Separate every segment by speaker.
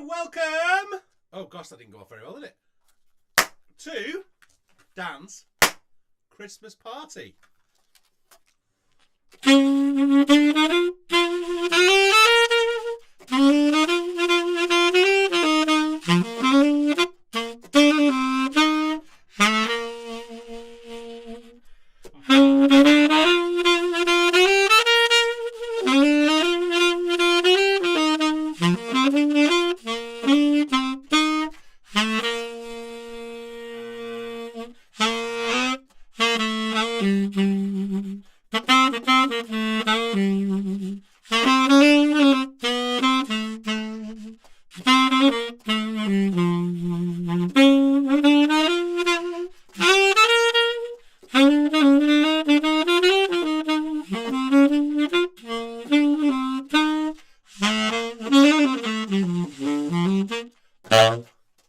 Speaker 1: welcome! Oh gosh, that didn't go off very well, did it? To Dan's Christmas party.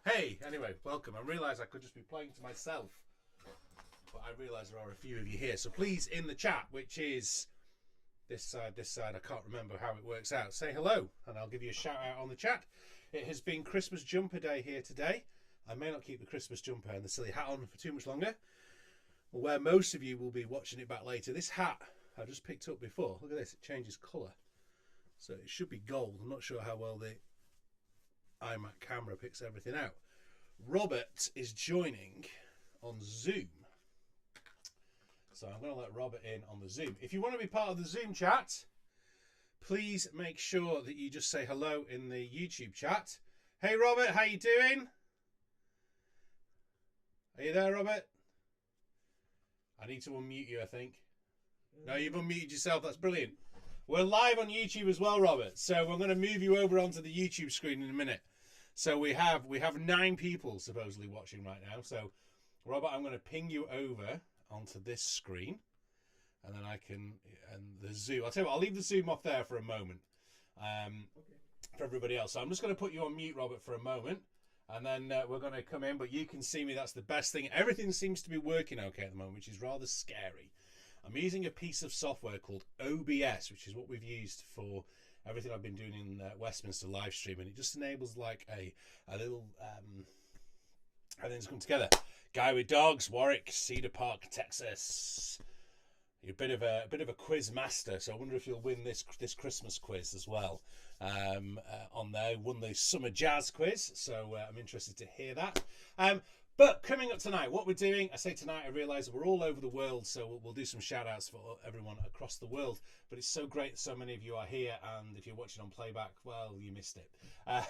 Speaker 1: Hey, anyway, welcome. I realised I could just be playing to myself, but I realise there are a few of you here. So please, in the chat, which is this side, I can't remember how it works out, say hello, and I'll give you a shout out on the chat. It has been Christmas jumper day here today. I may not keep the Christmas jumper and the silly hat on for too much longer, where most of you will be watching it back later. This hat I just picked up before. Look at this, it changes colour. So it should be gold. I'm not sure how well the iMac camera picks everything out. Robert is joining on Zoom. So I'm going to let Robert in on the Zoom. If you want to be part of the Zoom chat, please make sure that you just say hello in the YouTube chat. Hey Robert, how you doing? Are you there, Robert? I need to unmute you, I think. No, you've unmuted yourself. That's brilliant. We're live on YouTube as well, Robert. So we're going to move you over onto the YouTube screen in a minute. So we have 9 people supposedly watching right now. So Robert, I'm going to ping you over onto this screen, and then I can, and the Zoom. I'll tell you what, I'll leave the Zoom off there for a moment, for everybody else. So I'm just going to put you on mute, Robert, for a moment, and then we're going to come in. But you can see me. That's the best thing. Everything seems to be working okay at the moment, which is rather scary. I'm using a piece of software called OBS, which is what we've used for everything I've been doing in Westminster live streaming. It just enables like a little everything's come together. Guy with dogs, Warwick, Cedar Park, Texas. You're a bit of a quiz master, so I wonder if you'll win this Christmas quiz as well. On there, won the summer jazz quiz, so I'm interested to hear that. But coming up tonight, what we're doing, I say tonight, I realise we're all over the world, so we'll do some shout outs for everyone across the world. But it's so great that so many of you are here, and if you're watching on playback, well, you missed it.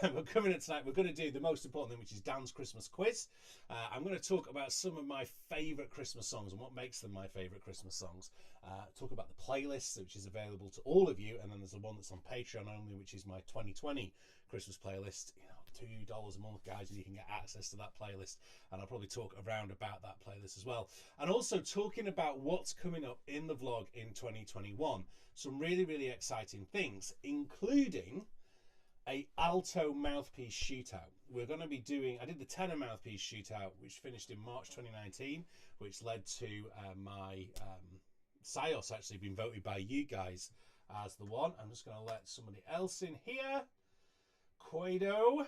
Speaker 1: But coming up tonight, we're going to do the most important thing, which is Dan's Christmas quiz. I'm going to talk about some of my favourite Christmas songs and what makes them my favourite Christmas songs. Talk about the playlist, which is available to all of you, and then there's the one that's on Patreon only, which is my 2020 Christmas playlist. $2 a month, guys, and you can get access to that playlist, and I'll probably talk around about that playlist as well, and also talking about what's coming up in the vlog in 2021. Some really exciting things, including a alto mouthpiece shootout. We're going to be doing, I did the tenor mouthpiece shootout, which finished in March 2019, which led to my Sios actually being voted by you guys as the one. I'm just going to let somebody else in here. Quado,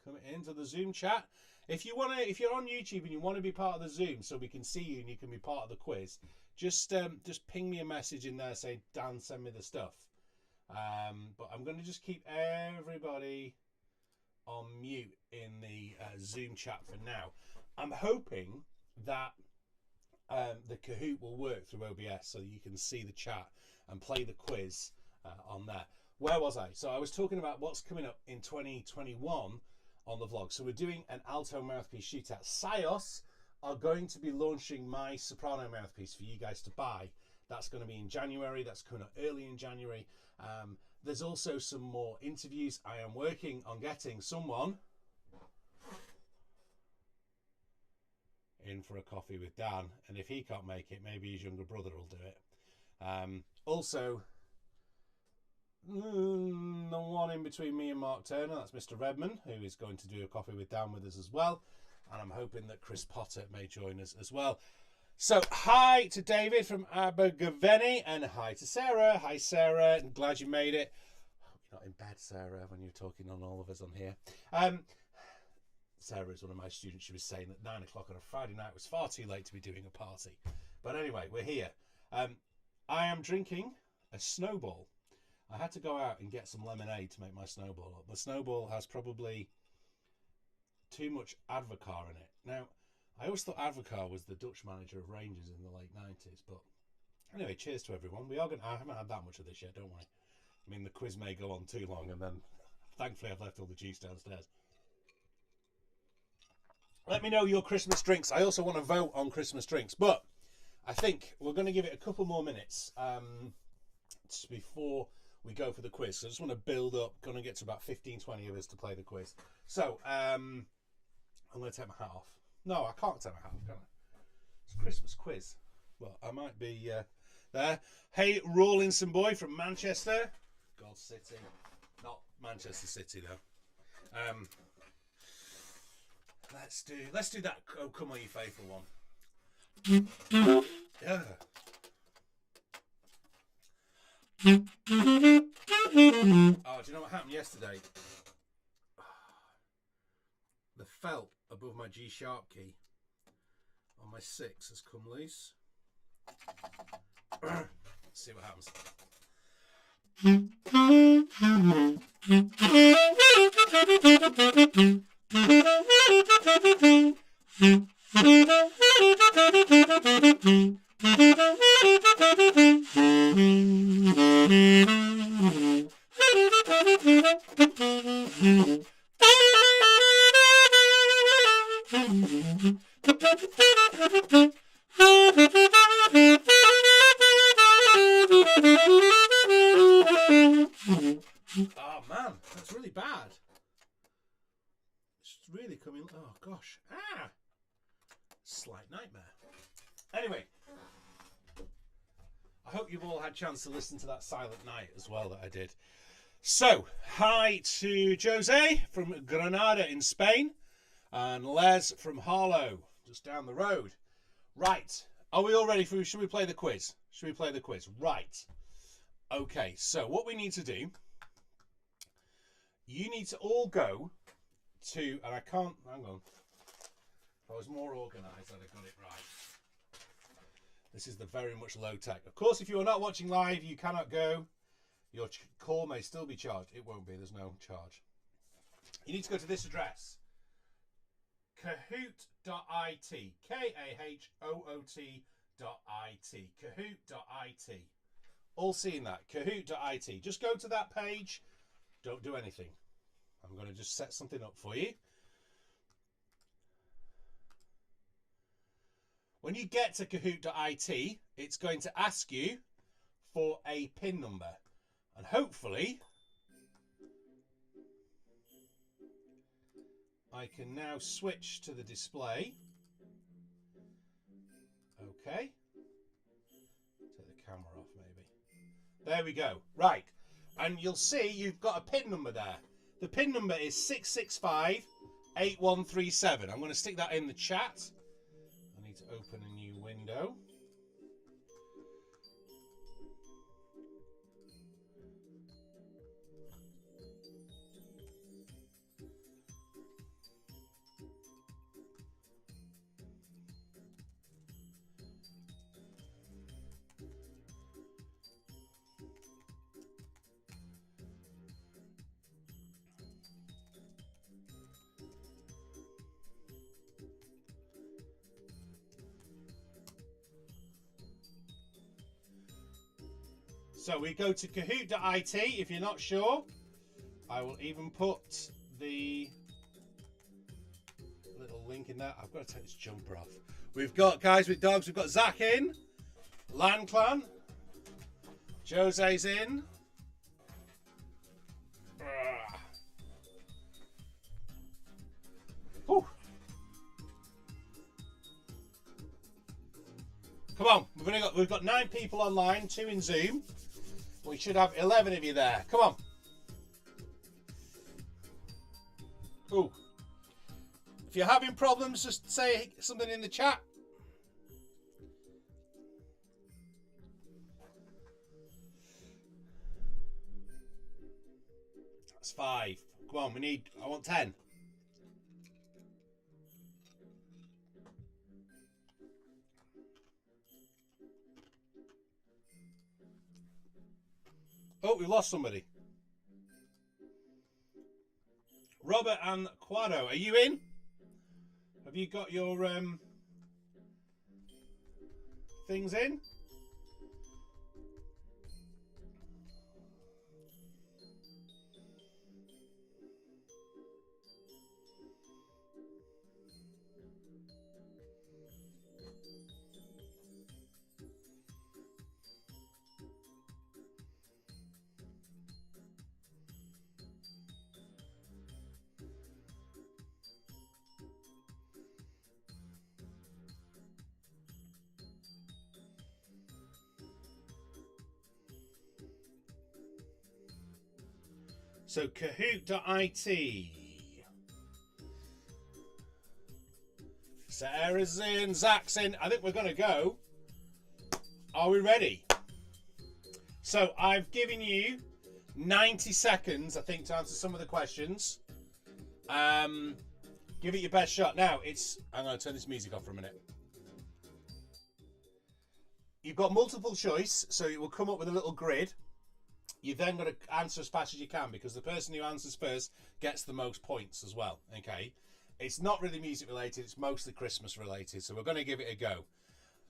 Speaker 1: come into the Zoom chat. If you're on YouTube and you want to be part of the Zoom so we can see you and you can be part of the quiz, just ping me a message in there, say, Dan, send me the stuff. But I'm going to just keep everybody on mute in the Zoom chat for now. I'm hoping that the Kahoot will work through OBS so that you can see the chat and play the quiz on there. Where was I? So I was talking about what's coming up in 2021 on the vlog. So we're doing an alto mouthpiece shootout. Sios are going to be launching my soprano mouthpiece for you guys to buy. That's going to be in January. That's coming up early in January. There's also some more interviews. I am working on getting someone in for a coffee with Dan. And if he can't make it, maybe his younger brother will do it. Also, the one in between me and Mark Turner, that's Mr. Redman, who is going to do a coffee with Dan with us as well, and I'm hoping that Chris Potter may join us as well. So hi to David from Abergavenny, and hi to Sarah. Hi Sarah, I'm glad you made it. Not in bed, Sarah, when you're talking on all of us on here. Sarah is one of my students. She was saying that 9 o'clock on a Friday night was far too late to be doing a party. But anyway, we're here. I am drinking a snowball. I had to go out and get some lemonade to make my snowball up. The snowball has probably too much Advocaat in it. Now, I always thought Advocaat was the Dutch manager of Rangers in the late 90s. But anyway, cheers to everyone. I haven't had that much of this yet, don't worry. I mean, the quiz may go on too long, and then thankfully I've left all the juice downstairs. Let me know your Christmas drinks. I also want to vote on Christmas drinks, but I think we're going to give it a couple more minutes before we go for the quiz. So I just want to build up. Going to get to about 15, 20 of us to play the quiz. So I'm going to take my hat off. No, I can't take my hat off, can I? It's a Christmas quiz. Well, I might be there. Hey, Rawlinson boy from Manchester. God City. Not Manchester City, though. Let's do that. Oh, come on, you faithful one. Yeah. Oh, do you know what happened yesterday? The felt above my G sharp key on my 6 has come loose. Let's see what happens. Oh man, that's really bad. It's really coming. Oh gosh. Slight nightmare. Anyway, I hope you've all had a chance to listen to that Silent Night as well that I did. So, hi to Jose from Granada in Spain and Les from Harlow, just down the road. Right, are we all ready for? Should we play the quiz? Should we play the quiz? Right. Okay, so what we need to do, you need to all go to, and I can't, hang on. If I was more organised, I'd have got it right. This is the very much low tech. Of course, if you are not watching live, you cannot go. Your call may still be charged. It won't be. There's no charge. You need to go to this address. Kahoot.it. Kahoot.it. Kahoot.it. All seeing that. Kahoot.it. Just go to that page. Don't do anything. I'm going to just set something up for you. When you get to Kahoot.it, it's going to ask you for a PIN number. And hopefully, I can now switch to the display. Okay. Take the camera off, maybe. There we go. Right. And you'll see you've got a PIN number there. The PIN number is 6658137. I'm going to stick that in the chat. I need to open a new window. So we go to Kahoot.it. If you're not sure, I will even put the little link in there. I've got to take this jumper off. We've got Guys with Dogs. We've got Zach in. Land Clan. Jose's in. Whew. Come on, we've got 9 people online, 2 in Zoom. We should have 11 of you there. Come on. Ooh. If you're having problems, just say something in the chat. That's 5. Come on, I want 10. Oh, we lost somebody. Robert and Quado, are you in? Have you got your things in? So Kahoot.it. Sarah's in, Zach's in. I think we're going to go. Are we ready? So I've given you 90 seconds, I think, to answer some of the questions. Give it your best shot. Now, I'm going to turn this music off for a minute. You've got multiple choice, so it will come up with a little grid. You've then got to answer as fast as you can, because the person who answers first gets the most points as well. Okay, it's not really music related, it's mostly Christmas related, so we're going to give it a go.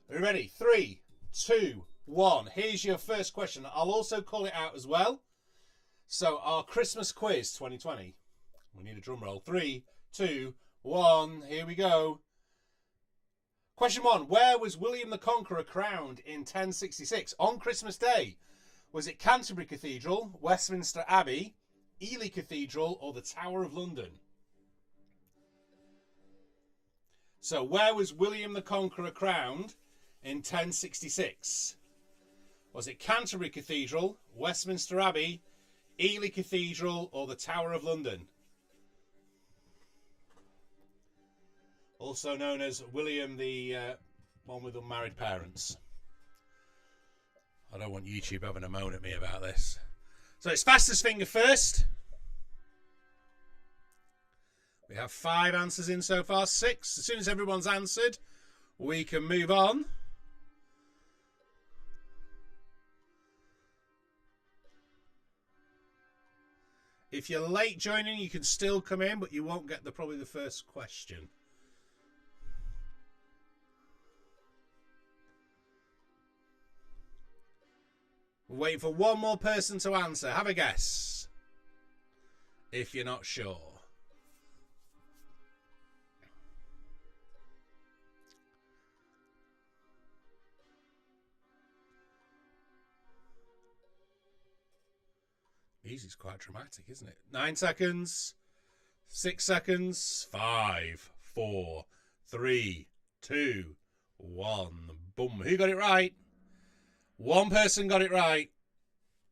Speaker 1: Are you ready? 3, 2, 1. Here's your first question. I'll also call it out as well. So our Christmas quiz 2020. We need a drum roll. 3, 2, 1. Here we go. Question 1. Where was William the Conqueror crowned in 1066 on Christmas Day? Was it Canterbury Cathedral, Westminster Abbey, Ely Cathedral, or the Tower of London? So, where was William the Conqueror crowned in 1066? Was it Canterbury Cathedral, Westminster Abbey, Ely Cathedral, or the Tower of London? Also known as William the one with unmarried parents. I don't want YouTube having a moan at me about this. So it's fastest finger first. We have 5 answers in so far. 6. As soon as everyone's answered, we can move on. If you're late joining, you can still come in, but you won't get probably the first question. We're waiting for one more person to answer. Have a guess, if you're not sure. Music's quite dramatic, isn't it? 9 seconds. 6 seconds. 5, 4, 3, 2, 1. Boom. Who got it right? One person got it right.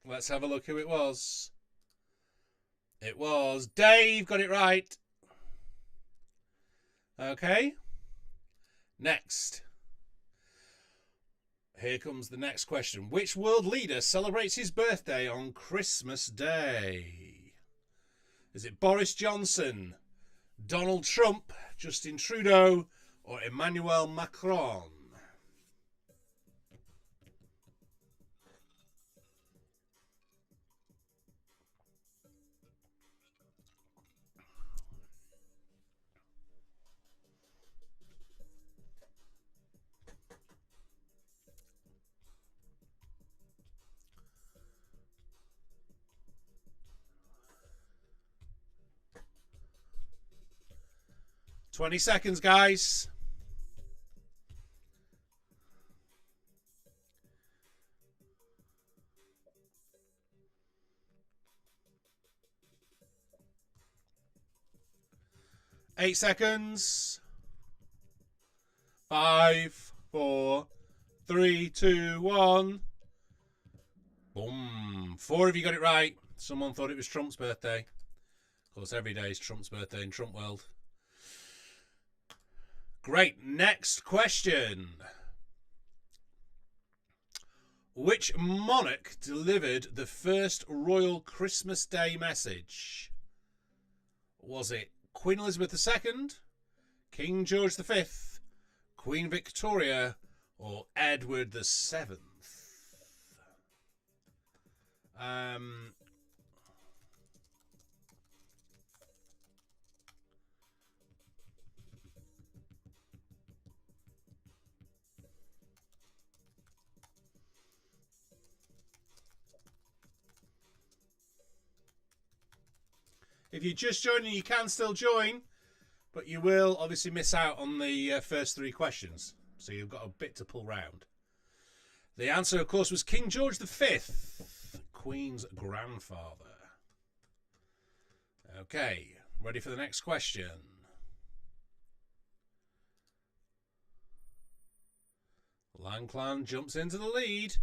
Speaker 1: Let's have a look who it was. It was Dave got it right. Okay. Next. Here comes the next question. Which world leader celebrates his birthday on Christmas Day? Is it Boris Johnson, Donald Trump, Justin Trudeau, or Emmanuel Macron? $20 seconds, guys. Eight seconds. 5, 4, 3, 2, 1. Boom. 4 of you got it right. Someone thought it was Trump's birthday. Of course, every day is Trump's birthday in Trump world. Great. Next question. Which monarch delivered the first royal Christmas Day message? Was it Queen Elizabeth II, King George V, Queen Victoria, or Edward VII? If you're just joining, you can still join, but you will obviously miss out on the first three questions, so you've got a bit to pull round. The answer, of course, was King George V, Queen's grandfather. Okay, ready for the next question. Langclan jumps into the lead.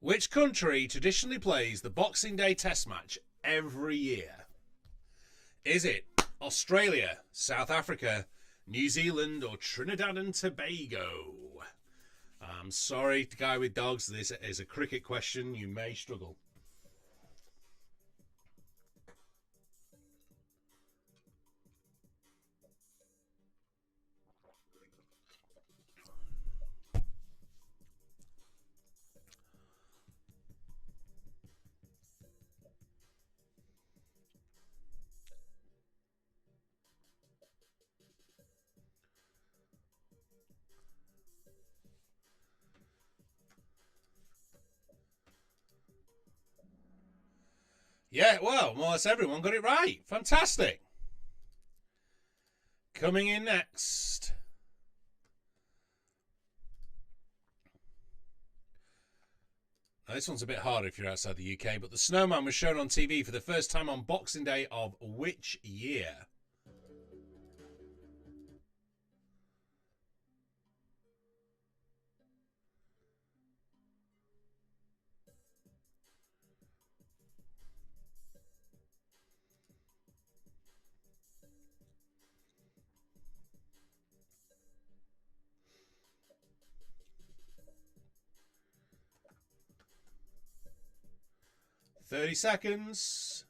Speaker 1: Which country traditionally plays the Boxing Day Test match every year? Is it Australia, South Africa, New Zealand, or Trinidad and Tobago? I'm sorry, guy with dogs, this is a cricket question. You may struggle. Yeah, well, more or less everyone got it right. Fantastic. Coming in next. Now, this one's a bit harder if you're outside the UK, but the snowman was shown on TV for the first time on Boxing Day of which year? "30 seconds.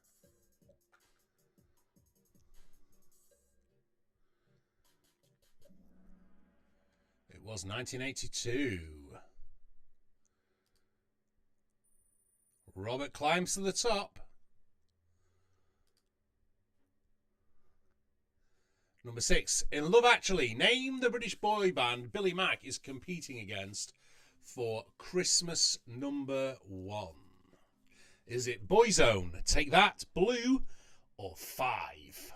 Speaker 1: It was 1982. Robert climbs to the top. Number 6. In Love Actually, name the British boy band Billy Mack is competing against for Christmas #1. Is it Boyzone, Take That, Blue, or 5?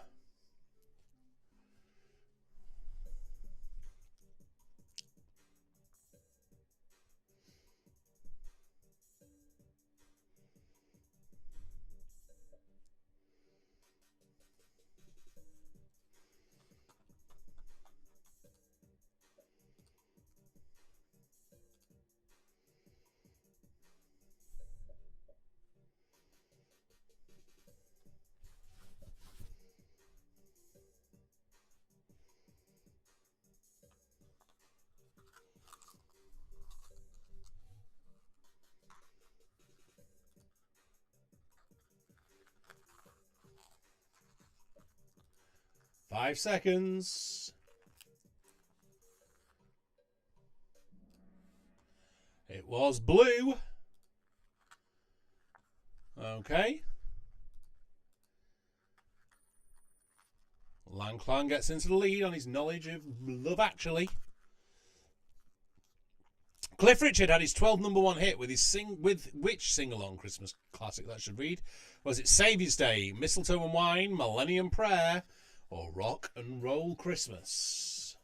Speaker 1: Five seconds. It was Blue. Okay. Langclan gets into the lead on his knowledge of Love Actually. Cliff Richard had his 12th #1 hit with which sing-along Christmas classic that should read? Was it Saviour's Day, Mistletoe and Wine, Millennium Prayer, or Rock and Roll Christmas?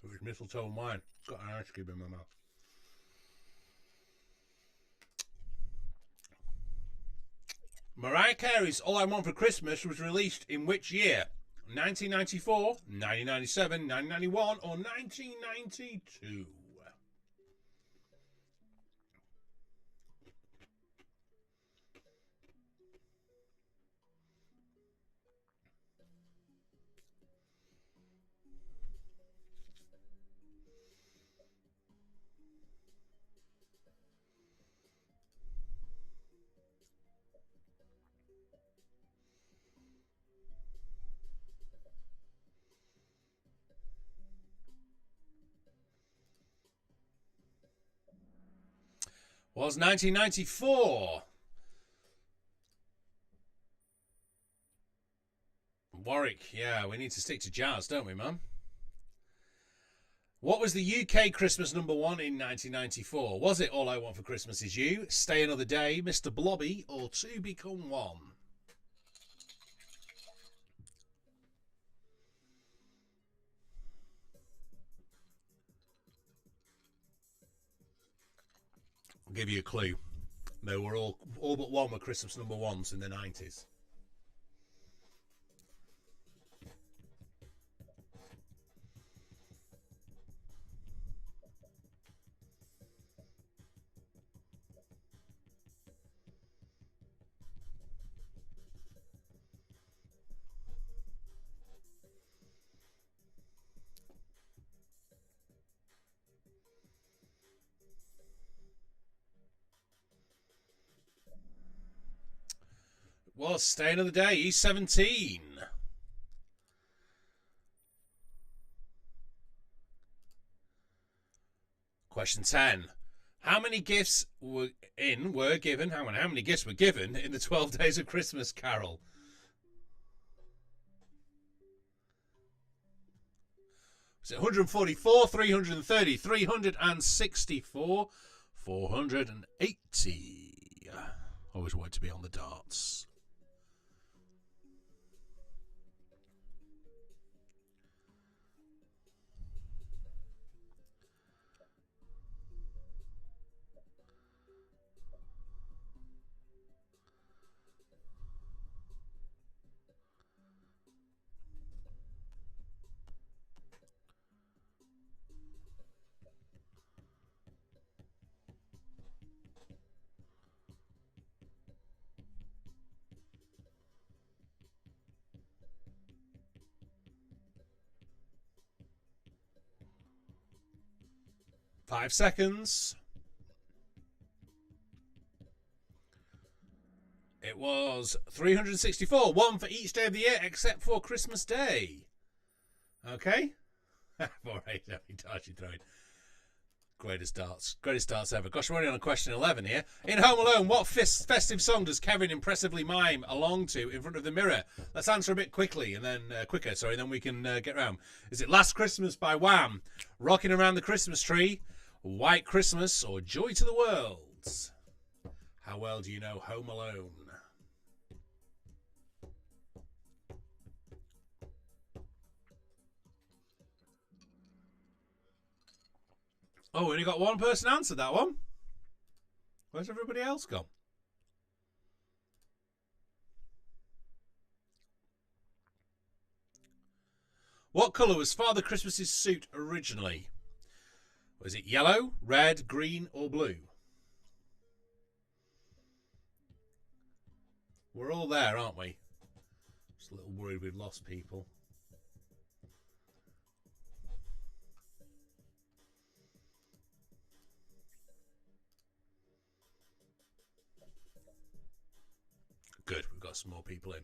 Speaker 1: It was Mistletoe and Wine. Got an ice cube in my mouth. Mariah Carey's All I Want for Christmas was released in which year? 1994, 1997, 1991, or 1992? Was 1994. Warwick, yeah, we need to stick to jazz, don't we, man? What was the UK Christmas number one in 1994? Was it All I Want for Christmas Is You, Stay Another Day, Mr. Blobby, or Two Become One? I'll give you a clue. They were all but one were Christmas number ones in the 90s. Well, Stay Another Day, he's 17. Question 10. How many gifts were given? How many gifts were given in the 12 Days of Christmas Carol? Was it 144, 330, 364, 480? Always wanted to be on the darts. Five seconds. It was 364, one for each day of the year except for Christmas Day. Okay? All right, dodgy throwing. Greatest darts ever. Gosh, we're only on question 11 here. In Home Alone, what festive song does Kevin impressively mime along to in front of the mirror? Let's answer a bit quickly, and then then we can get round. Is it Last Christmas by Wham, Rocking Around the Christmas Tree, White Christmas, or Joy to the World? How well do you know Home Alone? Oh, we only got one person answered that one. Where's everybody else gone? What colour was Father Christmas's suit originally? Was it yellow, red, green, or blue? We're all there, aren't we? Just a little worried we've lost people. Good, we've got some more people in.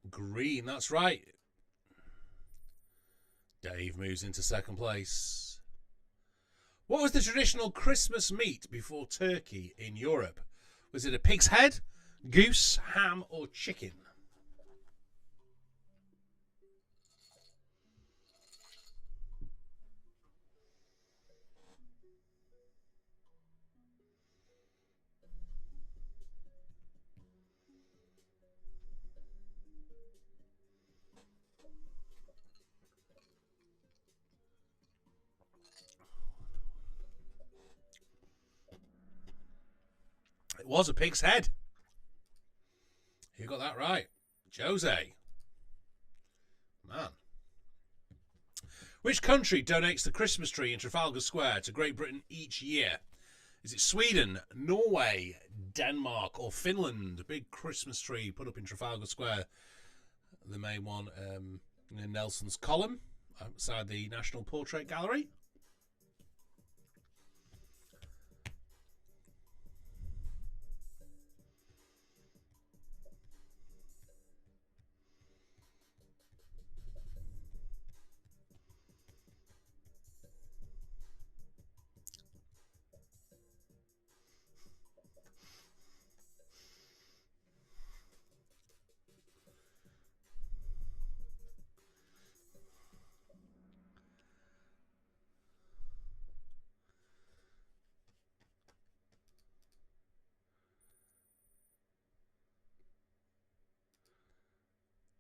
Speaker 1: Green, that's right. Dave moves into second place. What was the traditional Christmas meat before turkey in Europe? Was it a pig's head, goose, ham, or chicken? It was a pig's head. You got that right. Jose. Man. Which country donates the Christmas tree in Trafalgar Square to Great Britain each year? Is it Sweden, Norway, Denmark, or Finland? A big Christmas tree put up in Trafalgar Square. The main one in Nelson's Column outside the National Portrait Gallery.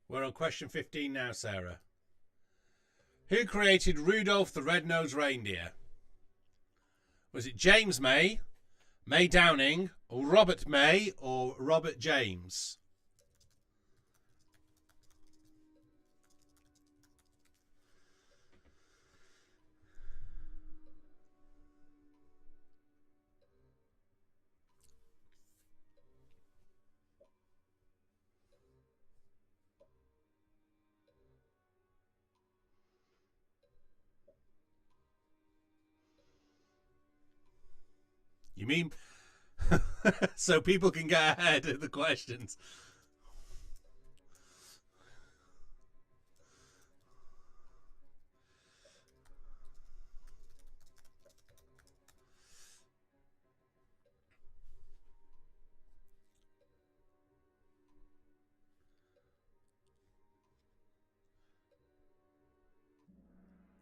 Speaker 1: We're on question 15 now, Sarah. Who created Rudolph the Red-Nosed Reindeer? Was it James May, May Downing, or Robert May, or Robert James? You mean so people can get ahead of the questions?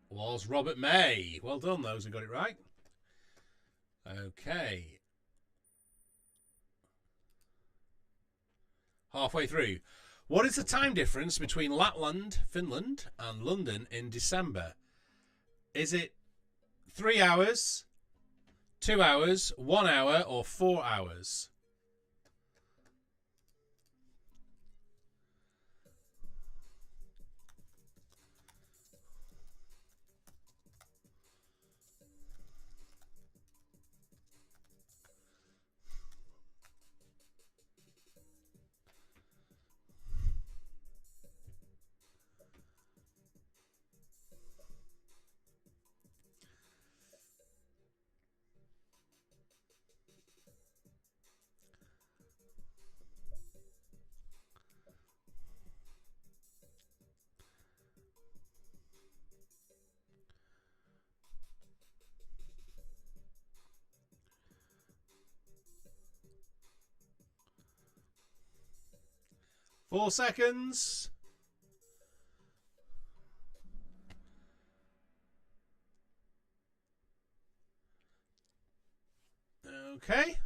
Speaker 1: Was Robert May. Well done, those who got it right. Okay. Halfway through. What is the time difference between Lapland, Finland, and London in December? Is it 3 hours, 2 hours, 1 hour, or 4 hours? Four seconds. Okay.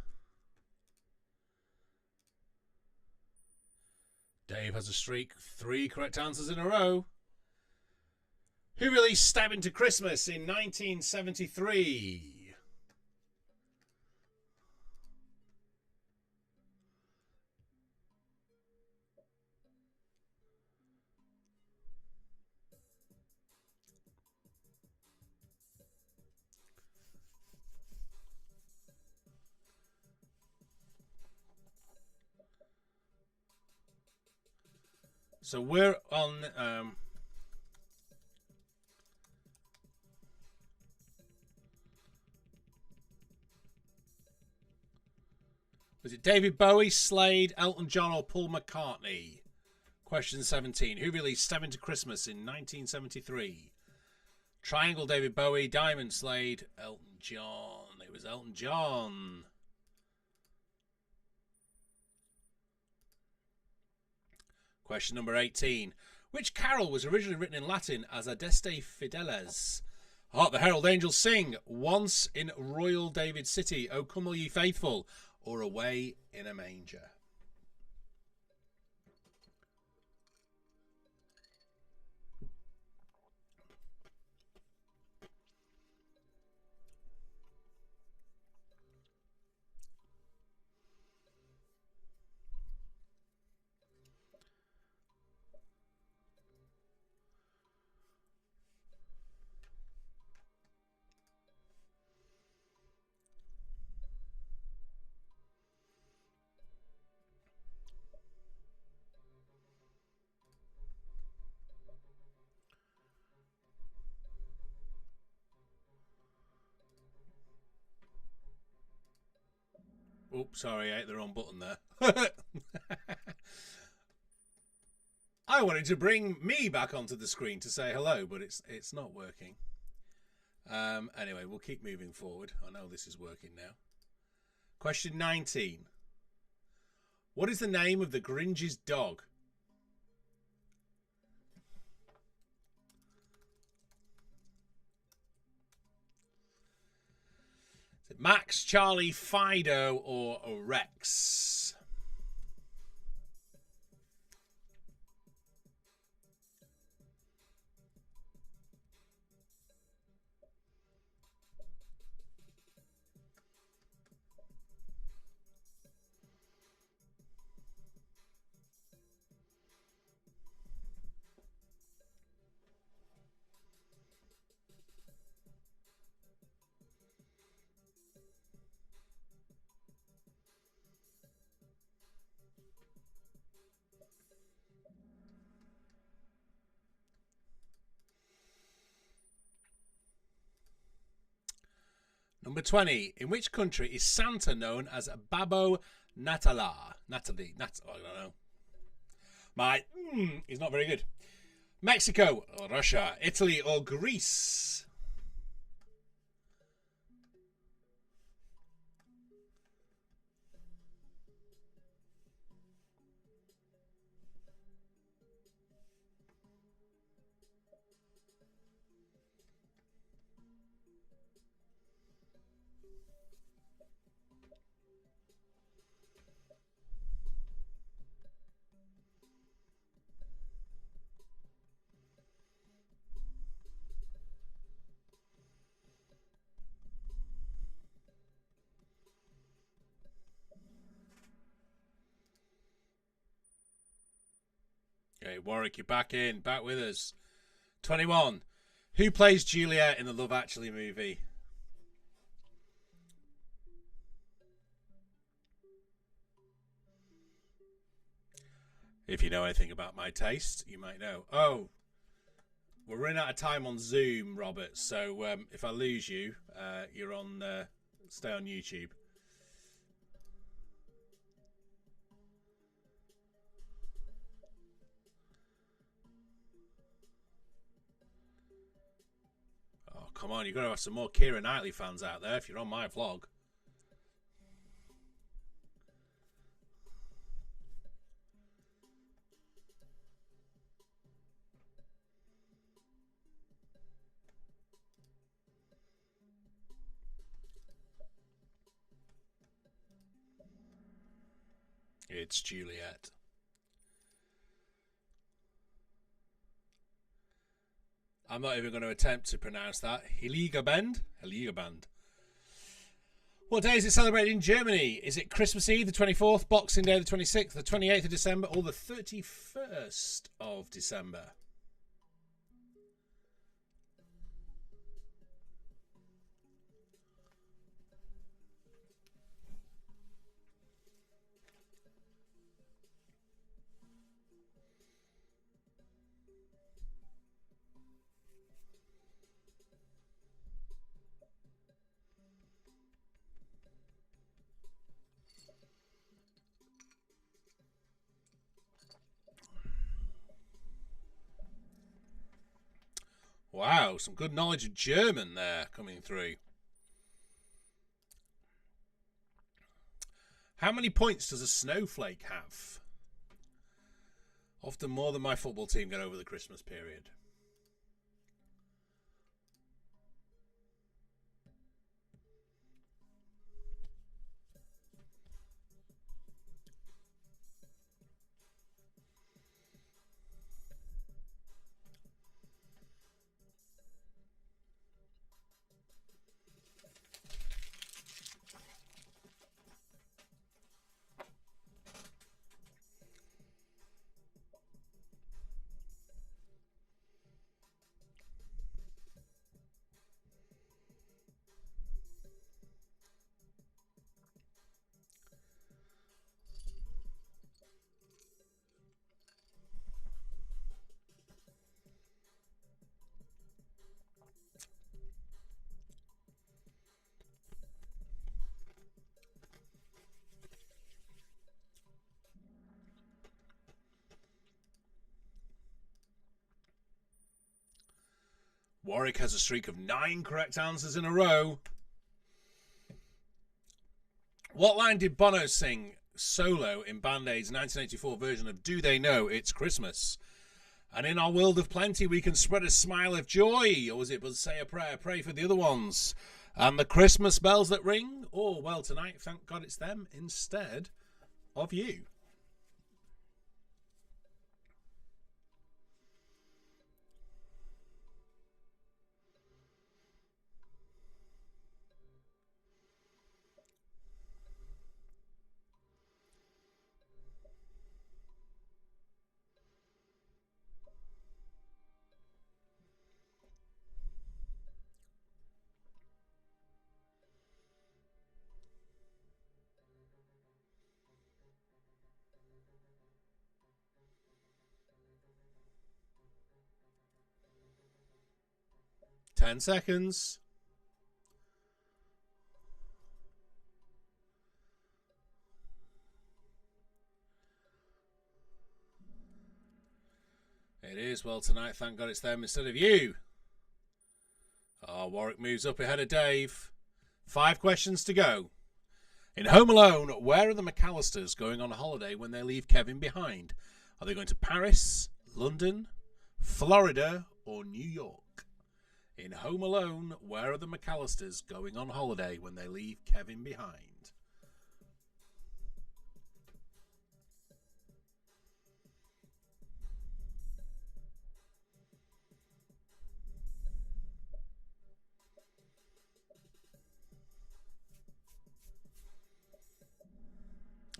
Speaker 1: Dave has a streak. 3 correct answers in a row. Who released Stab Into Christmas in 1973? So we're on was it David Bowie, Slade, Elton John, or Paul McCartney? Question 17. Who released Stab Into Christmas in 1973? Triangle, David Bowie, Diamond, Slade, Elton John. It was Elton John. Question number 18. Which carol was originally written in Latin as Adeste Fideles? Hark the Herald Angels Sing, Once in Royal David City, O Come All Ye Faithful, or Away in a Manger? Oops, sorry, I hit the wrong button there. I wanted to bring me back onto the screen to say hello, but it's not working. Anyway, we'll keep moving forward. I know this is working now. Question 19. What is the name of the Grinch's dog? Is it Max, Charlie, Fido, or Rex? Number 20. In which country is Santa known as Babbo Natale? I don't know. He's not very good. Mexico, or Russia, Italy, or Greece? Okay, Warwick, you're back with us. 21. Who plays Juliet in the Love Actually movie? If you know anything about my taste, you might know. Oh, we're running out of time on Zoom, Robert. So if I lose you, you're on. Stay on YouTube. Oh, come on. You've got to have some more Keira Knightley fans out there if you're on my vlog. It's Juliet. I'm not even going to attempt to pronounce that. Heligabend? Heligabend. What day is it celebrated in Germany? Is it Christmas Eve, the 24th, Boxing Day, the 26th, the 28th of December, or the 31st of December? Wow, some good knowledge of German there coming through. How many points does a snowflake have? Often more than my football team get over the Christmas period. Warwick has a streak of 9 correct answers in a row. What line did Bono sing solo in Band Aid's 1984 version of Do They Know It's Christmas? And in our world of plenty, we can spread a smile of joy. Or was it but say a prayer, pray for the other ones? And the Christmas bells that ring? Oh, well, tonight, thank God it's them instead of you. Ten seconds. It is. Well, tonight, thank God it's them instead of you. Oh, Warwick moves up ahead of Dave. 5 questions to go. In Home Alone, where are the McAllisters going on holiday when they leave Kevin behind? Are they going to Paris, London, Florida, or New York? In Home Alone, where are the McAllisters going on holiday when they leave Kevin behind?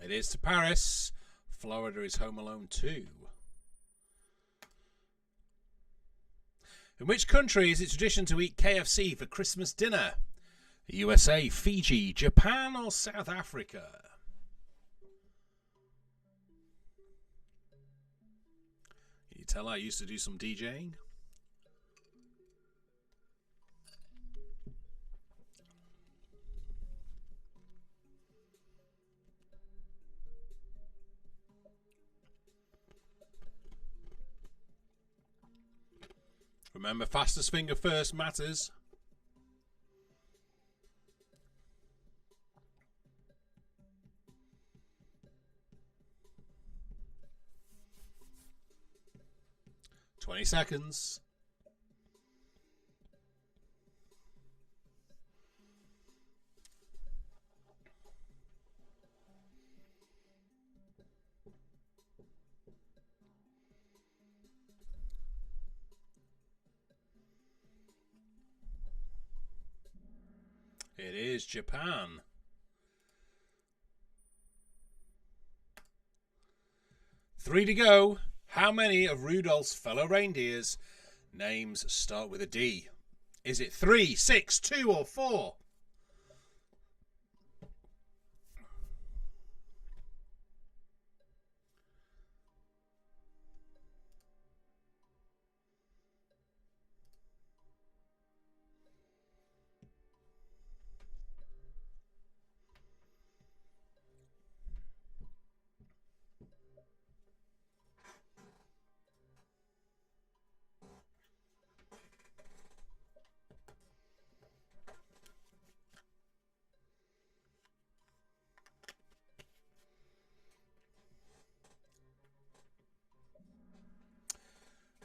Speaker 1: It is to Paris. Florida is Home Alone 2. In which country is it tradition to eat KFC for Christmas dinner? USA, Fiji, Japan, or South Africa? Can you tell I used to do some DJing? Remember, fastest finger first matters. "20 seconds. It is Japan. Three to go. How many of Rudolph's fellow reindeers' names start with a D? Is it 3, 6, 2, or 4?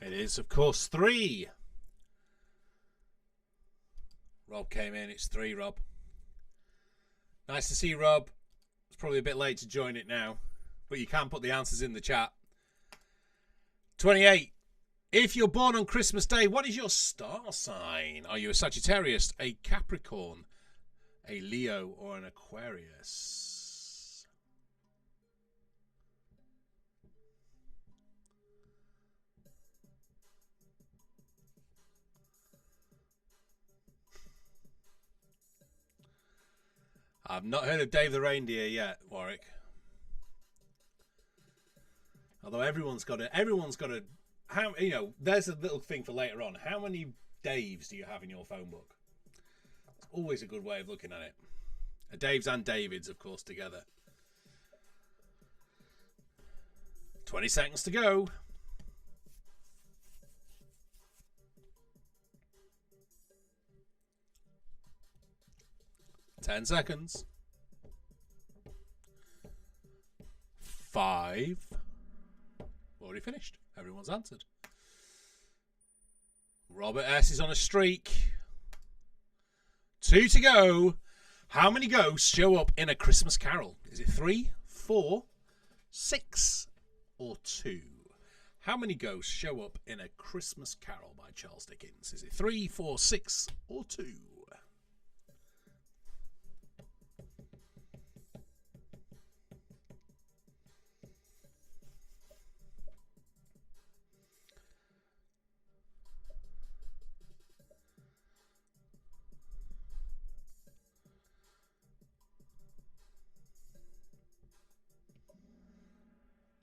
Speaker 1: It is, of course, 3. Rob came in. It's 3, Rob. Nice to see you, Rob. It's probably a bit late to join it now, but you can put the answers in the chat. 28. If you're born on Christmas Day, what is your star sign? Are you a Sagittarius, a Capricorn, a Leo, or an Aquarius? I've not heard of Dave the Reindeer yet, Warwick. Although everyone's got a. How, you know, there's a little thing for later on. How many Daves do you have in your phone book? It's always a good way of looking at it. Daves and Davids, of course, together. 20 seconds to go. 10 seconds. 5. Already finished. Everyone's answered. Robert S. is on a streak. 2 to go. How many ghosts show up in A Christmas Carol? Is it 3, 4, 6, or 2? How many ghosts show up in A Christmas Carol by Charles Dickens? Is it 3, 4, 6, or 2?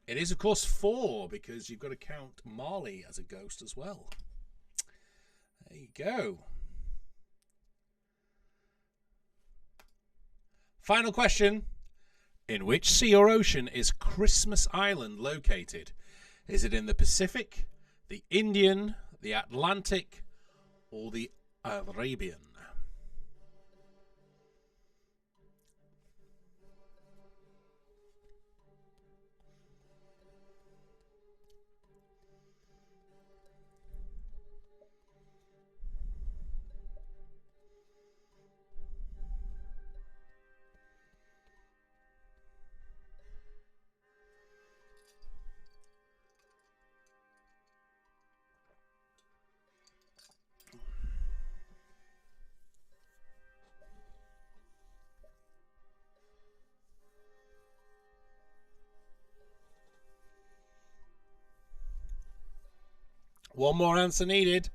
Speaker 1: It is, of course, 4, because you've got to count Marley as a ghost as well. There you go. Final question. In which sea or ocean is Christmas Island located? Is it in the Pacific, the Indian, the Atlantic, or the Arabian? One more answer needed.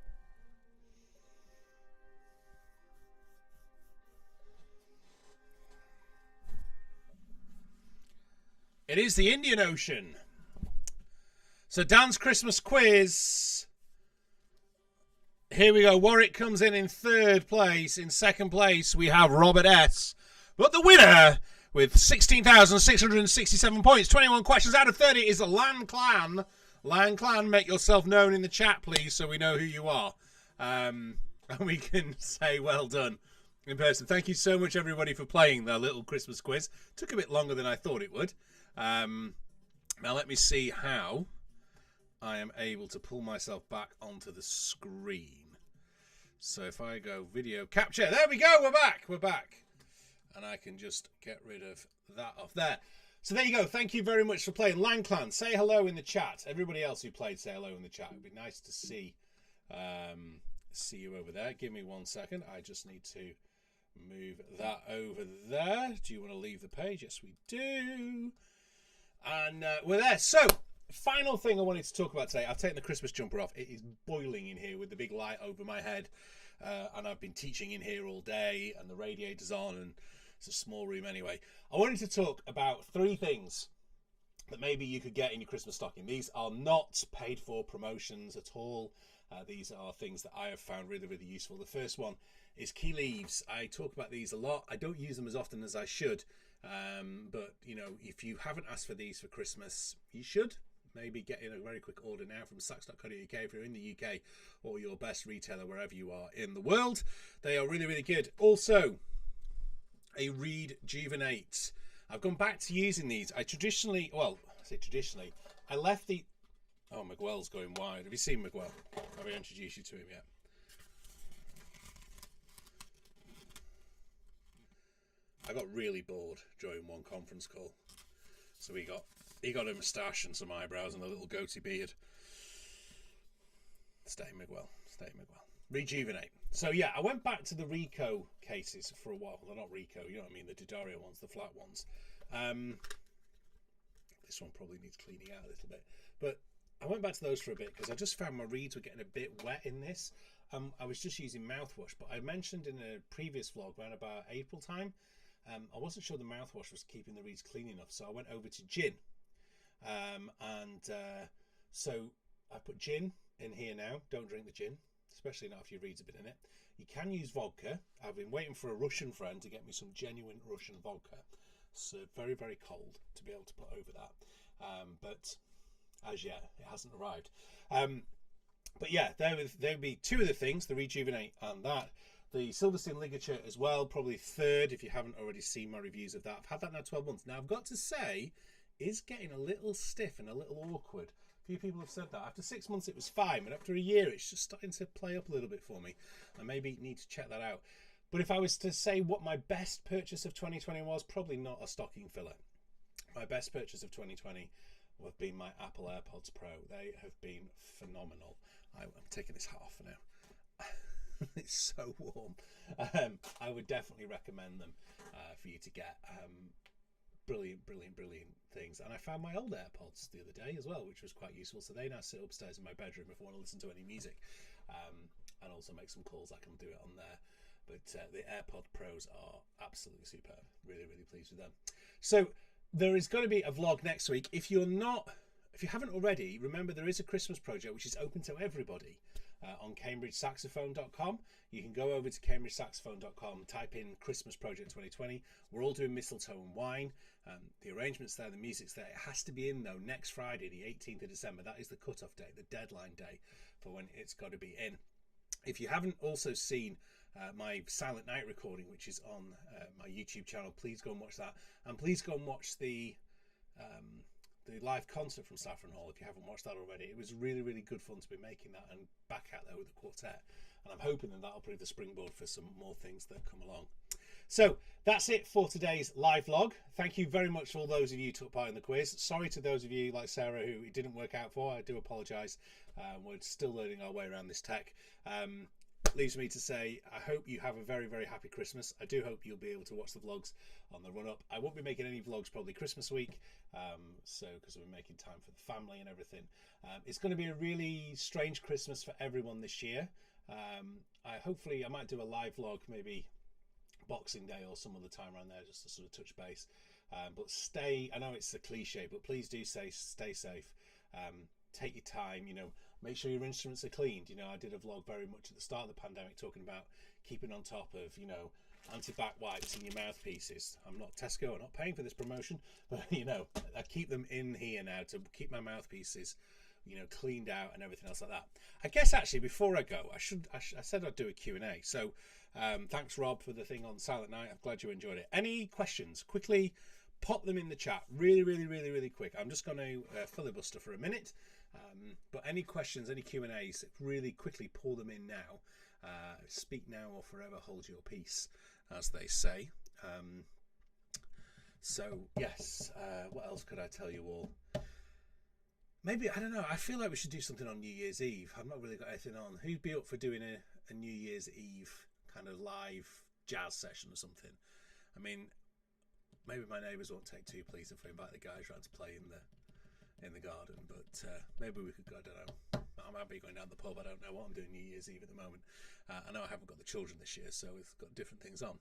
Speaker 1: It is the Indian Ocean. So Dan's Christmas quiz. Here we go. Warwick comes in 3rd place. In 2nd place, we have Robert S. But the winner, with 16,667 points, 21 questions out of 30, is the Land Clan. Land Clan, make yourself known in the chat, please, so we know who you are. And we can say well done in person. Thank you so much, everybody, for playing the little Christmas quiz. Took a bit longer than I thought it would. Now let me see how I am able to pull myself back onto the screen. So if I go video capture, there we go, we're back. And I can just get rid of that off there. So there you go. Thank you very much for playing. Land Clan, say hello in the chat. Everybody else who played, say hello in the chat. It'd be nice to see you over there. Give me 1 second. I just need to move that over there. Do you want to leave the page? Yes, we do. And we're there. So, final thing I wanted to talk about today. I've taken the Christmas jumper off. It is boiling in here with the big light over my head. And I've been teaching in here all day, and the radiator's on, and it's a small room anyway. I wanted to talk about 3 things that maybe you could get in your Christmas stocking. These are not paid for promotions at all. These are things that I have found really, really useful. The first one is key leaves. I talk about these a lot. I don't use them as often as I should. But, you know, if you haven't asked for these for Christmas, you should. Maybe get in a very quick order now from sax.co.uk if you're in the UK, or your best retailer wherever you are in the world. They are really, really good. Also, a Rejuvenate. I've gone back to using these. I left the... Oh, Miguel's going wide. Have you seen Miguel? Have I introduced you to him yet? I got really bored during one conference call. So he got a moustache and some eyebrows and a little goatee beard. Stay Miguel. Rejuvenate. So yeah, I went back to the Rico cases for a while. They're not Rico, you know what I mean, the D'Addario ones, the flat ones. This one probably needs cleaning out a little bit. But I went back to those for a bit because I just found my reeds were getting a bit wet in this. I was just using mouthwash, but I mentioned in a previous vlog around about April time, I wasn't sure the mouthwash was keeping the reeds clean enough, so I went over to gin. So I put gin in here now. Don't drink the gin, especially not if your reeds have been in it. You can use vodka. I've been waiting for a Russian friend to get me some genuine Russian vodka. So very, very cold to be able to put over that. But as yet, it hasn't arrived. But yeah, there would be 2 of the things, the Rejuvenate and that. The Silverstein ligature as well, probably third if you haven't already seen my reviews of that. I've had that now 12 months. Now I've got to say, it's getting a little stiff and a little awkward. A few people have said that. After 6 months it was fine, but after a year it's just starting to play up a little bit for me. I maybe need to check that out. But if I was to say what my best purchase of 2020 was, probably not a stocking filler. My best purchase of 2020 have been my Apple AirPods Pro. They have been phenomenal. I'm taking this hat off for now. It's so warm. I would definitely recommend them for you to get. Brilliant things. And I found my old AirPods the other day as well, which was quite useful. So they now sit upstairs in my bedroom if I want to listen to any music, and also make some calls. I can do it on there. But the AirPod Pros are absolutely superb. Really pleased with them. So there is going to be a vlog next week. If you haven't already, remember there is a Christmas project which is open to everybody on CambridgeSaxophone.com. You can go over to CambridgeSaxophone.com, type in Christmas Project 2020. We're all doing mistletoe and wine. The arrangement's there, the music's there. It has to be in though next Friday, the 18th of December. That is the cut-off date, the deadline day for when it's got to be in. If you haven't also seen my Silent Night recording, which is on my YouTube channel, please go and watch that. And please go and watch the live concert from Saffron Hall if you haven't watched that already. It was really good fun to be making that and back out there with the quartet. And I'm hoping that that'll prove the springboard for some more things that come along. So that's it for today's live vlog. Thank you very much for all those of you who took part in the quiz. Sorry to those of you like Sarah who it didn't work out for. I do apologise. We're still learning our way around this tech. Leaves me to say I hope you have a very happy Christmas. I do hope you'll be able to watch the vlogs on the run up. I won't be making any vlogs probably Christmas week, so because we're making time for the family and everything. It's going to be a really strange Christmas for everyone this year. Hopefully I might do a live vlog maybe Boxing Day or some other time around there just to sort of touch base. But I know it's a cliche, but please do stay safe. Take your time, make sure your instruments are cleaned. I did a vlog very much at the start of the pandemic talking about keeping on top of, anti-back wipes in your mouthpieces. I'm not Tesco, I'm not paying for this promotion, but I keep them in here now to keep my mouthpieces, cleaned out and everything else like that. I guess actually before I go, I said I'd do a Q&A. So thanks Rob for the thing on Silent Night. I'm glad you enjoyed it. Any questions? Quickly pop them in the chat. Really quick. I'm just going to filibuster for a minute. But any questions, any Q&As, really quickly pour them in now. Speak now or forever hold your peace, as they say. So yes, what else could I tell you all? Maybe, I don't know, I feel like we should do something on New Year's Eve. I've not really got anything on. Who'd be up for doing a New Year's Eve kind of live jazz session or something? I mean, maybe my neighbours won't take too pleased if we invite the guys round to play in the garden, but maybe we could go. I don't know. I might be going down the pub. I don't know what I'm doing New Year's Eve at the moment. I know I haven't got the children this year, so we've got different things on.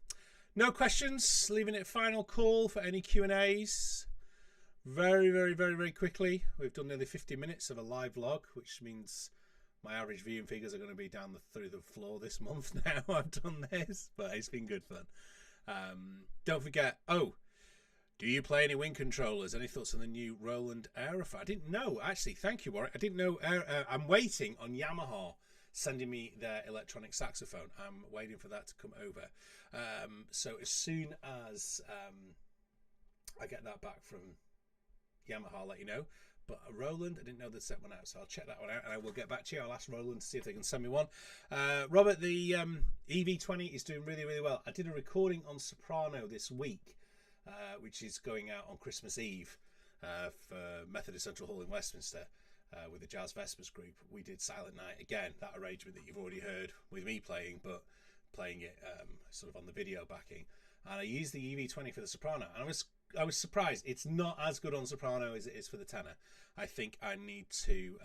Speaker 1: No questions. Leaving it final call for any Q&As. Very quickly. We've done nearly 50 minutes of a live vlog, which means my average viewing figures are going to be down through the floor this month now. I've done this, but it's been good fun. Don't forget. Oh. Do you play any wind controllers? Any thoughts on the new Roland Aerophone? I didn't know, actually. Thank you, Warwick. I didn't know. I'm waiting on Yamaha sending me their electronic saxophone. I'm waiting for that to come over. So as soon as I get that back from Yamaha, I'll let you know. But Roland, I didn't know they'd set one out, so I'll check that one out and I will get back to you. I'll ask Roland to see if they can send me one. Robert, the EV20 is doing really well. I did a recording on soprano this week. Which is going out on Christmas Eve for Methodist Central Hall in Westminster with the Jazz Vespers group. We did Silent Night again, that arrangement that you've already heard with me playing, but playing it sort of on the video backing. And I used the EV20 for the soprano, and I was surprised. It's not as good on soprano as it is for the tenor. I think I need to.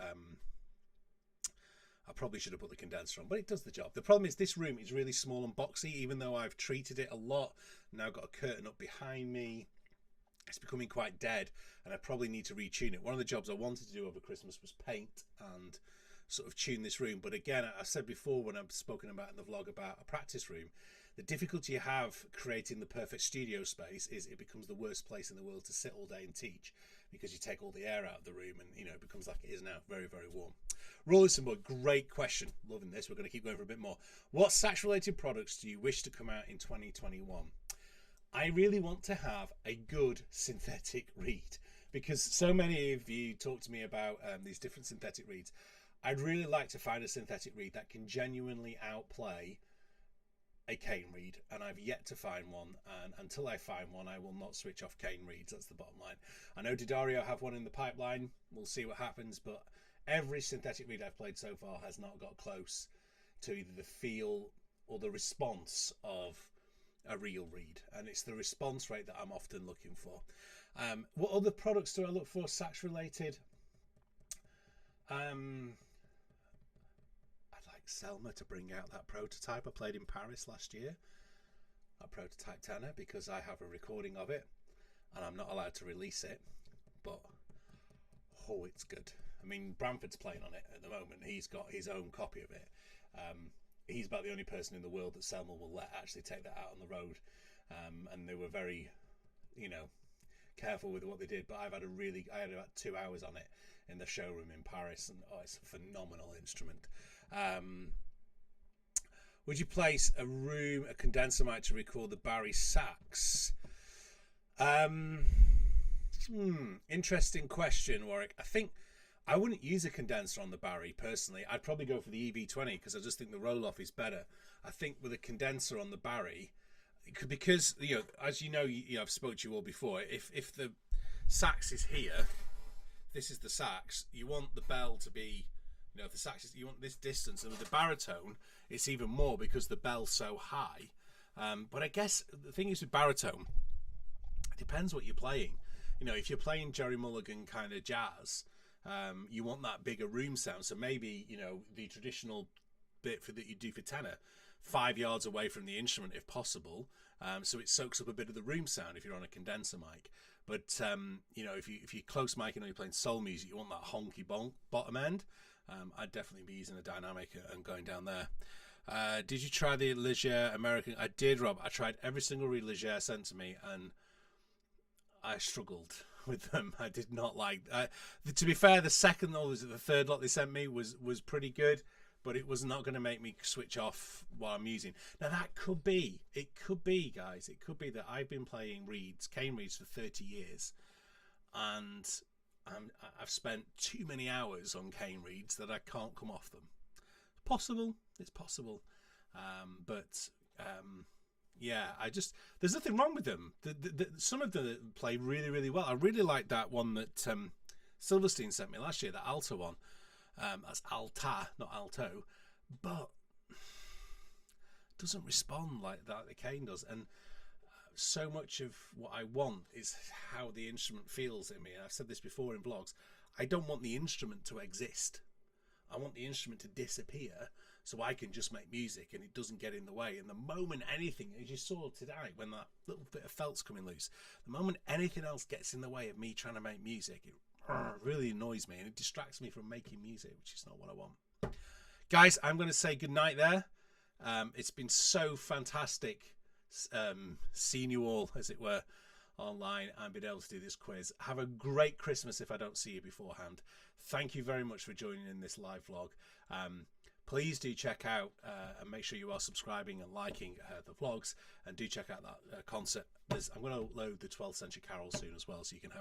Speaker 1: I probably should have put the condenser on, but it does the job. The problem is this room is really small and boxy, even though I've treated it a lot. Now got a curtain up behind me. It's becoming quite dead, and I probably need to retune it. One of the jobs I wanted to do over Christmas was paint and sort of tune this room. But again, I said before when I've spoken about in the vlog about a practice room, the difficulty you have creating the perfect studio space is it becomes the worst place in the world to sit all day and teach, because you take all the air out of the room and it becomes like it is now, very warm. Rawlinson, but great question. Loving this. We're going to keep going for a bit more. What sax-related products do you wish to come out in 2021? I really want to have a good synthetic reed, because so many of you talk to me about these different synthetic reeds. I'd really like to find a synthetic reed that can genuinely outplay a cane reed, and I've yet to find one, and until I find one I will not switch off cane reeds. That's the bottom line. I know D'Addario have one in the pipeline. We'll see what happens, but every synthetic reed I've played so far has not got close to either the feel or the response of a real reed, and it's the response rate that I'm often looking for. What other products do I look for sax related? Selma to bring out that prototype I played in Paris last year, that prototype tenor, because I have a recording of it and I'm not allowed to release it, but oh, it's good. I mean, Bramford's playing on it at the moment. He's got his own copy of it. He's about the only person in the world that Selma will let actually take that out on the road, and they were very, careful with what they did. But I had about 2 hours on it in the showroom in Paris, and it's a phenomenal instrument. Would you place a condenser mic to record the Barry sax? Interesting question, Warwick. I think I wouldn't use a condenser on the Barry personally. I'd probably go for the EV20 because I just think the roll-off is better. I think with a condenser on the Barry, because as you know, I've spoke to you all before. If the sax is here, this is the sax. You want the bell to be. The sax, you want this distance, and with the baritone, it's even more because the bell's so high. But I guess the thing is with baritone, it depends what you're playing. If you're playing Jerry Mulligan kind of jazz, you want that bigger room sound. So maybe the traditional bit that you do for tenor, 5 yards away from the instrument if possible, so it soaks up a bit of the room sound if you're on a condenser mic. But if you're close mic and you're playing soul music, you want that honky bonk bottom end. I'd definitely be using a dynamic and going down there. Did you try the Ligier American? I did, Rob. I tried every single reed Ligier sent to me, and I struggled with them. I did not like. To be fair, the second or was it the third lot they sent me was pretty good, but it was not going to make me switch off while I'm using. Now that could be. It could be, guys. It could be that I've been playing cane reeds for 30 years, and I've spent too many hours on cane reeds that I can't come off them. It's possible. Yeah, there's nothing wrong with them. Some of them play really, really well. I really like that one that Silverstein sent me last year, the alto one. That's alta, not alto, but doesn't respond like that the cane does. And so much of what I want is how the instrument feels in me. And I've said this before in vlogs. I don't want the instrument to exist. I want the instrument to disappear so I can just make music and it doesn't get in the way. And the moment anything, as you saw today, when that little bit of felt's coming loose, the moment anything else gets in the way of me trying to make music, it really annoys me and it distracts me from making music, which is not what I want. Guys, I'm going to say goodnight there. It's been so fantastic seeing you all, as it were, online and being able to do this quiz. Have a great Christmas if I don't see you beforehand. Thank you very much for joining in this live vlog. Please do check out and make sure you are subscribing and liking the vlogs, and do check out that concert. I'm going to load the 12th Century Carol soon as well, so you can have a